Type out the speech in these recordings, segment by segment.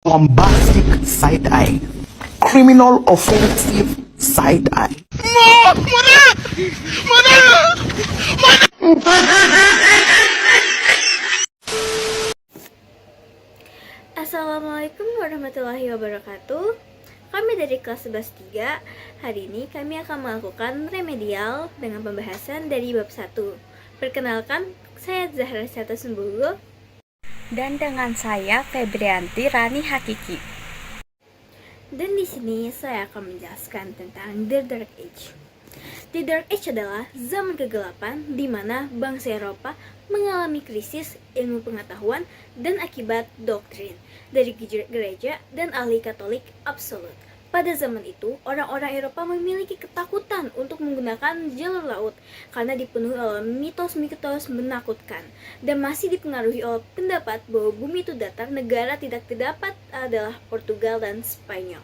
bombastic side eye, criminal offensive side eye. Assalamualaikum warahmatullahi wabarakatuh. Kami dari kelas 11-3. Hari ini kami akan melakukan remedial dengan pembahasan dari bab 1. Perkenalkan, saya Zahra Sata Sembulu. Dan dengan saya Febrianti Rani Hakiki. Dan di sini saya akan menjelaskan tentang The Dark Age. The Dark Age adalah zaman kegelapan di mana bangsa Eropa mengalami krisis ilmu pengetahuan dan akibat doktrin dari gereja dan ahli Katolik absolut. Pada zaman itu, orang-orang Eropa memiliki ketakutan untuk menggunakan jalur laut karena dipenuhi oleh mitos-mitos menakutkan dan masih dipengaruhi oleh pendapat bahwa bumi itu datar, negara tidak terdapat adalah Portugal dan Spanyol.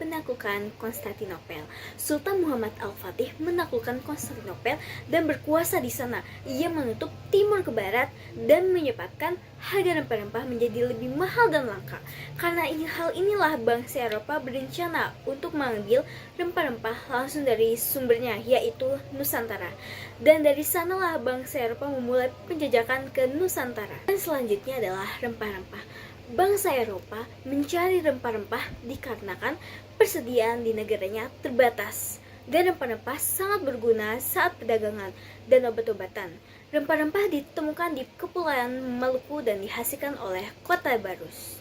Penaklukan Konstantinopel. Sultan Muhammad Al-Fatih menaklukkan Konstantinopel dan berkuasa di sana. Ia menutup timur ke barat dan menyebabkan harga rempah-rempah menjadi lebih mahal dan langka. Karena hal inilah bangsa Eropa berencana untuk mengambil rempah-rempah langsung dari sumbernya, yaitu Nusantara. Dan dari sanalah bangsa Eropa memulai penjajakan ke Nusantara. Dan selanjutnya adalah rempah-rempah. Bangsa Eropa mencari rempah-rempah dikarenakan persediaan di negaranya terbatas dan rempah-rempah sangat berguna saat perdagangan dan obat-obatan. Rempah-rempah ditemukan di Kepulauan Maluku dan dihasilkan oleh Kota Barus.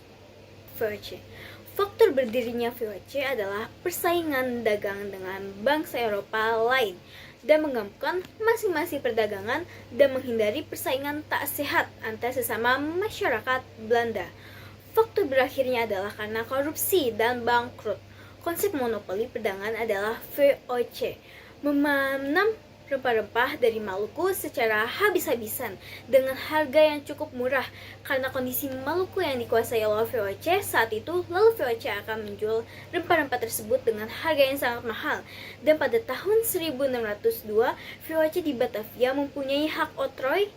VOC. Faktor berdirinya VOC adalah persaingan dagang dengan bangsa Eropa lain dan menggabungkan masing-masing perdagangan dan menghindari persaingan tak sehat antar sesama masyarakat Belanda. Faktor berakhirnya adalah karena korupsi dan bangkrut. Konsep monopoli perdagangan adalah VOC, memanam rempah-rempah dari Maluku secara habis-habisan dengan harga yang cukup murah. Karena kondisi Maluku yang dikuasai oleh VOC saat itu, lalu VOC akan menjual rempah-rempah tersebut dengan harga yang sangat mahal. Dan pada tahun 1602, VOC di Batavia mempunyai hak oktroy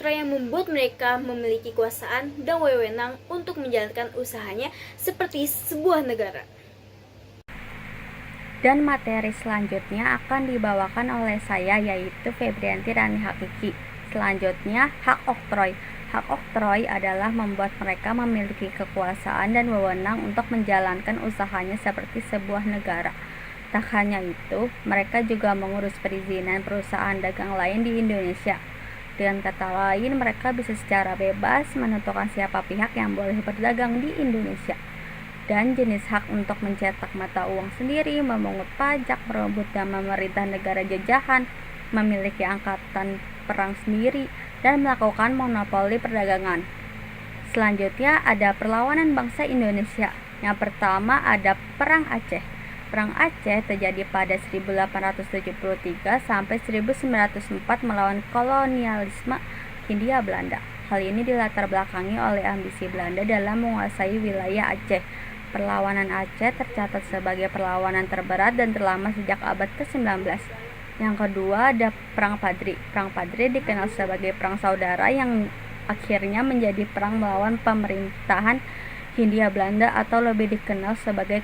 yang membuat mereka memiliki kekuasaan dan wewenang untuk menjalankan usahanya seperti sebuah negara. Dan materi selanjutnya akan dibawakan oleh saya, yaitu Febrianti Rani Hakiki. Selanjutnya, hak oktroy. Hak oktroy adalah membuat mereka memiliki kekuasaan dan wewenang untuk menjalankan usahanya seperti sebuah negara. Tak hanya itu, mereka juga mengurus perizinan perusahaan dagang lain di Indonesia. Dengan kata lain, mereka bisa secara bebas menentukan siapa pihak yang boleh berdagang di Indonesia. Dan jenis hak untuk mencetak mata uang sendiri, memungut pajak, merebut dan memerintah negara jajahan, memiliki angkatan perang sendiri, dan melakukan monopoli perdagangan. Selanjutnya ada perlawanan bangsa Indonesia. Yang pertama ada Perang Aceh. Perang Aceh terjadi pada 1873 sampai 1904 melawan kolonialisme Hindia Belanda. Hal ini dilatar belakangi oleh ambisi Belanda dalam menguasai wilayah Aceh. Perlawanan Aceh tercatat sebagai perlawanan terberat dan terlama sejak abad ke-19. Yang kedua ada Perang Padri. Perang Padri dikenal sebagai perang saudara yang akhirnya menjadi perang melawan pemerintahan Hindia Belanda atau lebih dikenal sebagai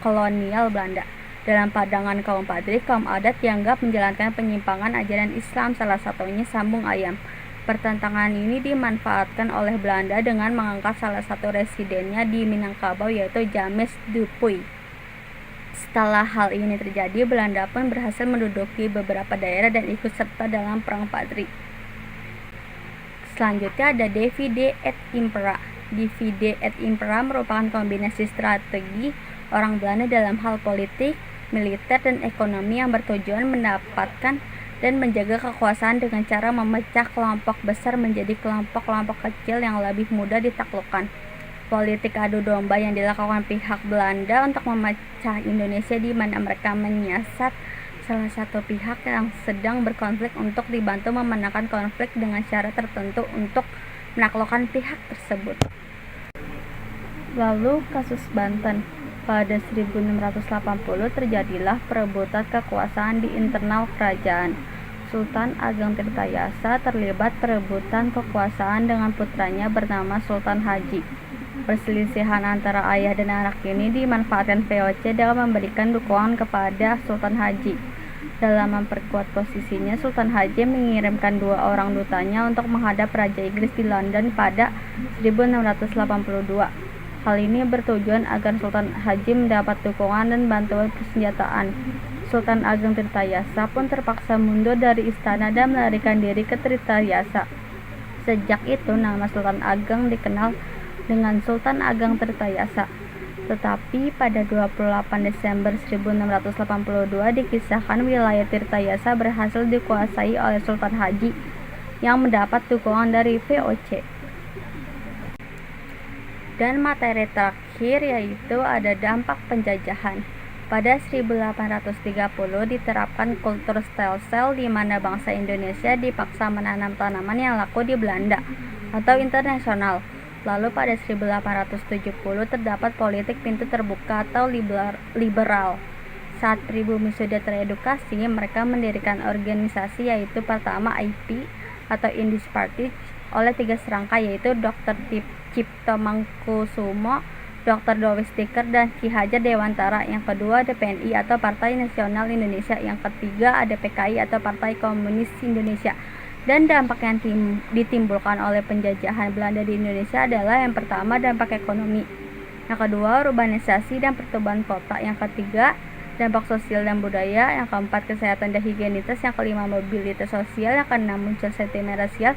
kolonial Belanda. Dalam pandangan kaum Padri, kaum adat dianggap menjalankan penyimpangan ajaran Islam, salah satunya sambung ayam. Pertentangan ini dimanfaatkan oleh Belanda dengan mengangkat salah satu residennya di Minangkabau, yaitu James Dupuy. Setelah hal ini terjadi, Belanda pun berhasil menduduki beberapa daerah dan ikut serta dalam Perang Padri. Selanjutnya ada Divide et Impera. Divide et Impera merupakan kombinasi strategi orang Belanda dalam hal politik, militer, dan ekonomi yang bertujuan mendapatkan dan menjaga kekuasaan dengan cara memecah kelompok besar menjadi kelompok-kelompok kecil yang lebih mudah ditaklukkan. Politik adu domba yang dilakukan pihak Belanda untuk memecah Indonesia di mana mereka menyasar salah satu pihak yang sedang berkonflik untuk dibantu memenangkan konflik dengan cara tertentu untuk menaklukkan pihak tersebut. Lalu kasus Banten. Pada 1680 terjadilah perebutan kekuasaan di internal kerajaan. Sultan Ageng Tirtayasa terlibat perebutan kekuasaan dengan putranya bernama Sultan Haji. Perselisihan antara ayah dan anak ini dimanfaatkan VOC dalam memberikan dukungan kepada Sultan Haji. Dalam memperkuat posisinya, Sultan Haji mengirimkan 2 orang dutanya untuk menghadap Raja Inggris di London pada 1682. Hal ini bertujuan agar Sultan Haji mendapat dukungan dan bantuan persenjataan. Sultan Ageng Tirtayasa pun terpaksa mundur dari istana dan melarikan diri ke Tirtayasa. Sejak itu, nama Sultan Ageng dikenal dengan Sultan Ageng Tirtayasa. Tetapi pada 28 Desember 1682 dikisahkan wilayah Tirtayasa berhasil dikuasai oleh Sultan Haji yang mendapat dukungan dari VOC. Dan materi terakhir yaitu ada dampak penjajahan. Pada 1830 diterapkan kultur stelsel di mana bangsa Indonesia dipaksa menanam tanaman yang laku di Belanda atau internasional. Lalu pada 1870 terdapat politik pintu terbuka atau liberal. Saat pribumi sudah teredukasi, mereka mendirikan organisasi yaitu pertama IP atau Indies Party oleh 3 serangka yaitu Dr. Cipto Mangkusumo, Dr. Dovis Diker, dan Ki Hajar Dewantara. Yang kedua ada PNI atau Partai Nasional Indonesia. Yang ketiga ada PKI atau Partai Komunis Indonesia. Dan dampak yang ditimbulkan oleh penjajahan Belanda di Indonesia adalah yang pertama dampak ekonomi, yang kedua urbanisasi dan pertumbuhan kota, yang ketiga dampak sosial dan budaya, yang keempat kesehatan dan higienitas, yang kelima mobilitas sosial, yang keenam muncul sentimen rasial,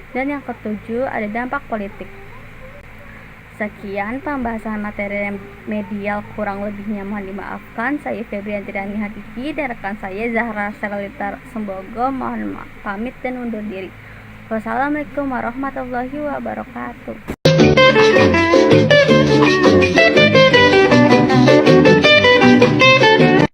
dan yang ketujuh ada dampak politik. Sekian pembahasan materi medial, kurang lebihnya mohon dimaafkan. Saya Febrianti Rani Hakiki dan rekan saya Zahra Serlita Sembogo mohon pamit dan undur diri. Wassalamualaikum warahmatullahi wabarakatuh.